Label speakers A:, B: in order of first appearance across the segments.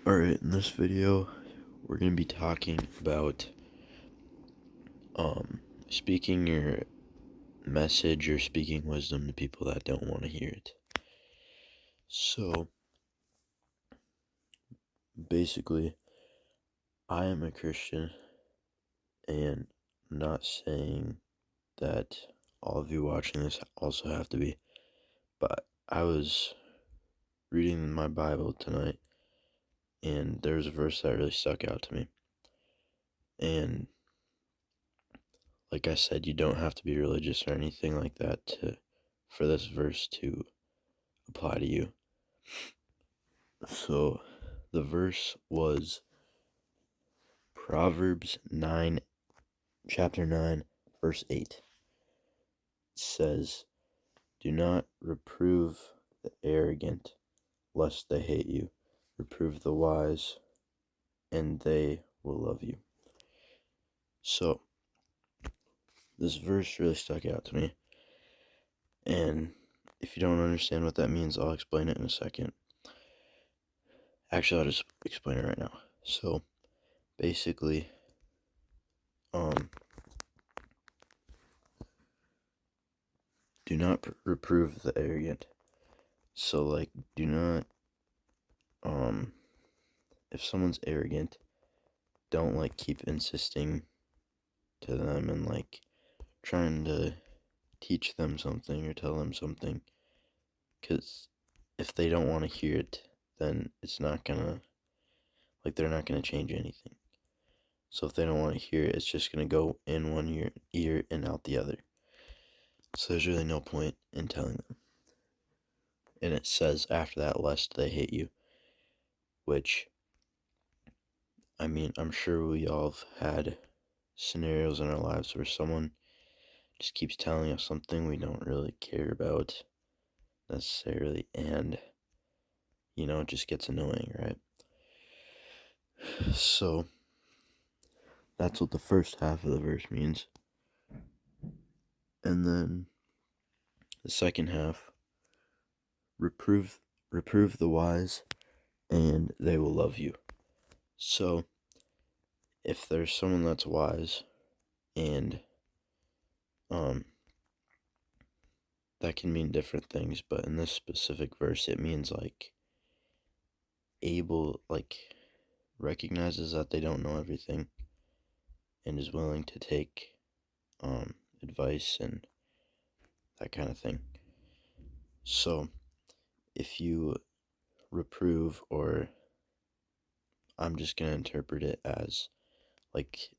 A: Alright, in this video, we're going to be talking about speaking your message or speaking wisdom to people that don't want to hear it. So, basically, I am a Christian, and I'm not saying that all of you watching this also have to be, but I was reading my Bible tonight, and there's a verse that really stuck out to me. And like I said, you don't have to be religious or anything like that for this verse to apply to you. So the verse was Proverbs 9, chapter 9, verse 8. It says, "Do not reprove the arrogant, lest they hate you. Reprove the wise, and they will love you." So this verse really stuck out to me. And if you don't understand what that means, I'll explain it in a second. Actually, I'll just explain it right now. So basically, do not reprove the arrogant. So like, do not, if someone's arrogant, don't like keep insisting to them and like trying to teach them something or tell them something, because if they don't want to hear it, then it's not gonna, like, they're not gonna change anything. So if they don't want to hear it, it's just gonna go in one ear and out the other. So there's really no point in telling them. And it says after that, lest they hate you, which, I mean, I'm sure we all have had scenarios in our lives where someone just keeps telling us something we don't really care about necessarily, and it just gets annoying, right? So that's what the first half of the verse means. And then the second half, reprove the wise, and they will love you. So if there's someone that's wise, and that can mean different things, but in this specific verse it means like recognizes that they don't know everything and is willing to take advice and that kind of thing. So if you reprove, or I'm just gonna interpret it as like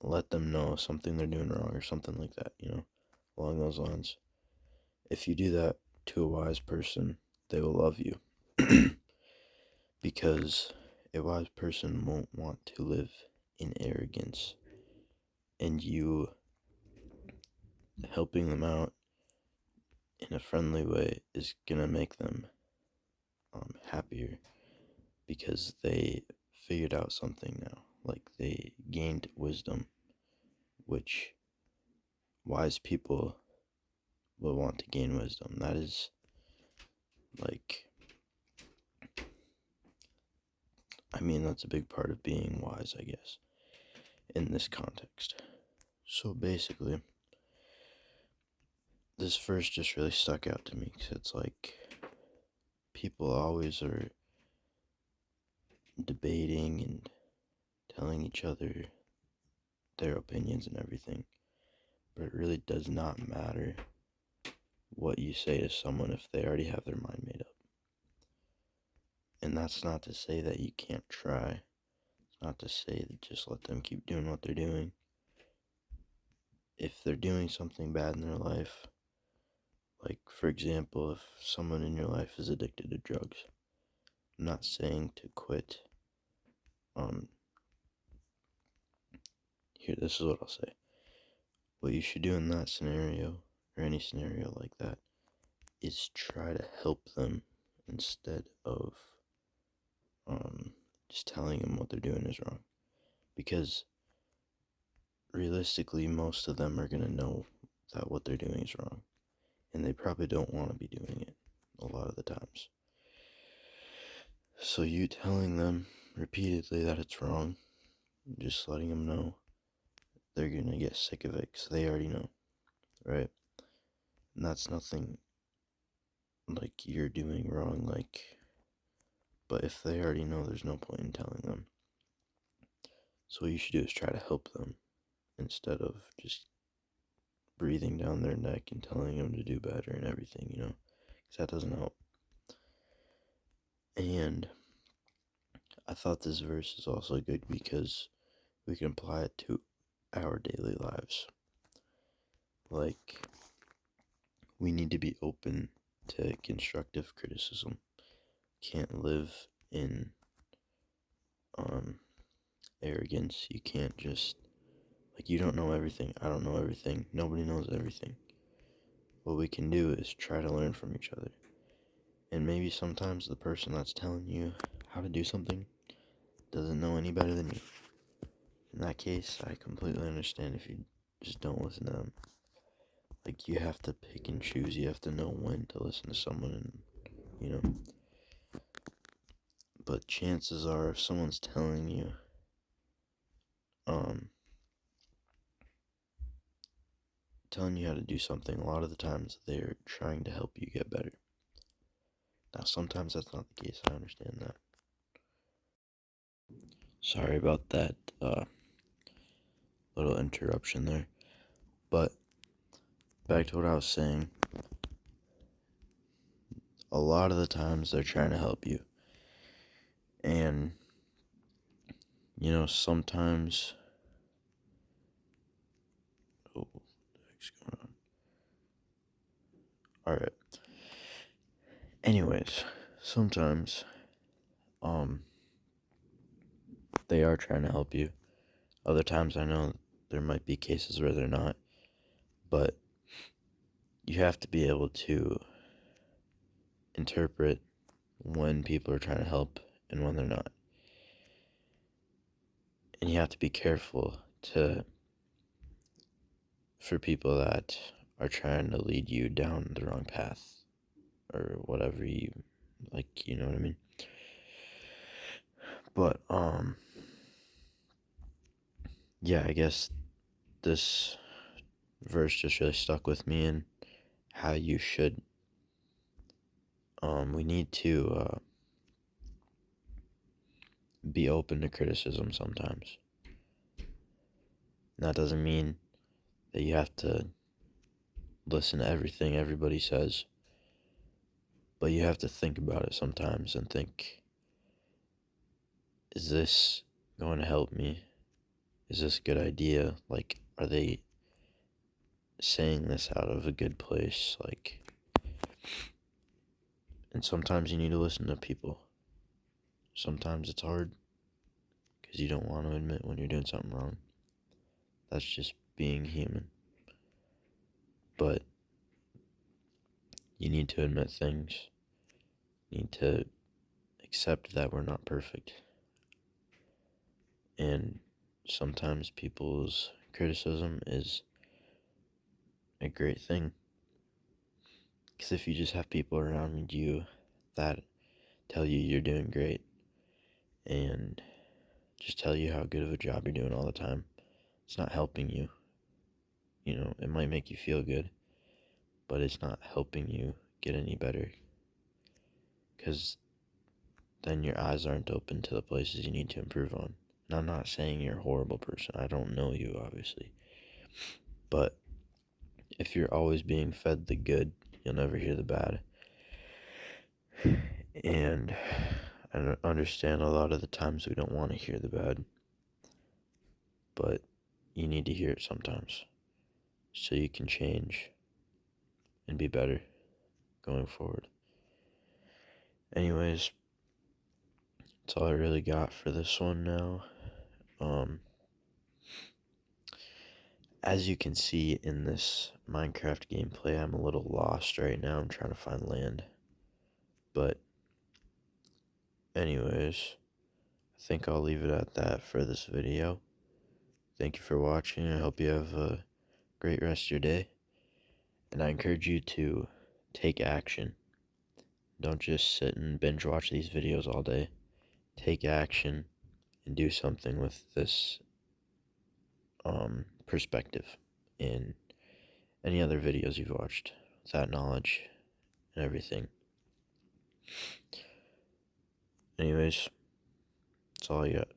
A: let them know something they're doing wrong or something like that, along those lines. If you do that to a wise person, they will love you. Because a wise person won't want to live in arrogance, and you helping them out in a friendly way is gonna make them happier, because they figured out something now. Like, they gained wisdom, which wise people will want to gain wisdom. That is, like, I mean, that's a big part of being wise, I guess, in this context. So basically, this verse just really stuck out to me, because it's like people always are debating and telling each other their opinions and everything, but it really does not matter what you say to someone if they already have their mind made up. And that's not to say that you can't try. It's not to say that just let them keep doing what they're doing. If they're doing something bad in their life, like, for example, if someone in your life is addicted to drugs, I'm not saying to quit. Here, this is what I'll say. What you should do in that scenario, or any scenario like that, is try to help them instead of just telling them what they're doing is wrong. Because realistically, most of them are going to know that what they're doing is wrong, and they probably don't want to be doing it a lot of the times. So you telling them repeatedly that it's wrong, just letting them know, they're gonna get sick of it because they already know, right? And that's nothing like you're doing wrong, like, but if they already know, there's no point in telling them. So what you should do is try to help them instead of just breathing down their neck and telling them to do better and everything, because that doesn't help. And I thought this verse is also good because we can apply it to our daily lives. Like, we need to be open to constructive criticism. Can't live in arrogance. You can't just, like, you don't know everything. I don't know everything. Nobody knows everything. What we can do is try to learn from each other. And maybe sometimes the person that's telling you how to do something doesn't know any better than you. In that case, I completely understand if you just don't listen to them. Like, you have to pick and choose. You have to know when to listen to someone, and, but chances are if someone's telling you, how to do something, a lot of the times they're trying to help you get better. Now, sometimes that's not the case. I understand that. Sorry about that little interruption there. But back to what I was saying. A lot of the times they're trying to help you. And, sometimes... Oh, what the heck's going on? Alright. Anyways, sometimes, they are trying to help you. Other times I know there might be cases where they're not. But you have to be able to interpret when people are trying to help and when they're not. And you have to be careful for people that are trying to lead you down the wrong path or whatever you like, you know what I mean? But yeah, I guess this verse just really stuck with me, and how you should we need to be open to criticism sometimes. And that doesn't mean that you have to listen to everything everybody says, but you have to think about it sometimes and think, is this going to help me? Is this a good idea? Like, are they saying this out of a good place? Like, and sometimes you need to listen to people. Sometimes it's hard because you don't want to admit when you're doing something wrong. That's just being human. But you need to admit things. You need to accept that we're not perfect. And sometimes people's criticism is a great thing. Because if you just have people around you that tell you you're doing great and just tell you how good of a job you're doing all the time, it's not helping you. It might make you feel good, but it's not helping you get any better. Because then your eyes aren't open to the places you need to improve on. And I'm not saying you're a horrible person. I don't know you, obviously. But if you're always being fed the good, you'll never hear the bad. And I understand a lot of the times we don't want to hear the bad, but you need to hear it sometimes so you can change and be better going forward. Anyways, that's all I really got for this one now. As you can see in this Minecraft gameplay, I'm a little lost right now. I'm trying to find land. But anyways, I think I'll leave it at that for this video. Thank you for watching. I hope you have a great rest of your day. And I encourage you to take action. Don't just sit and binge watch these videos all day. Take action and do something with this perspective in any other videos you've watched, that knowledge and everything. Anyways, that's all I got.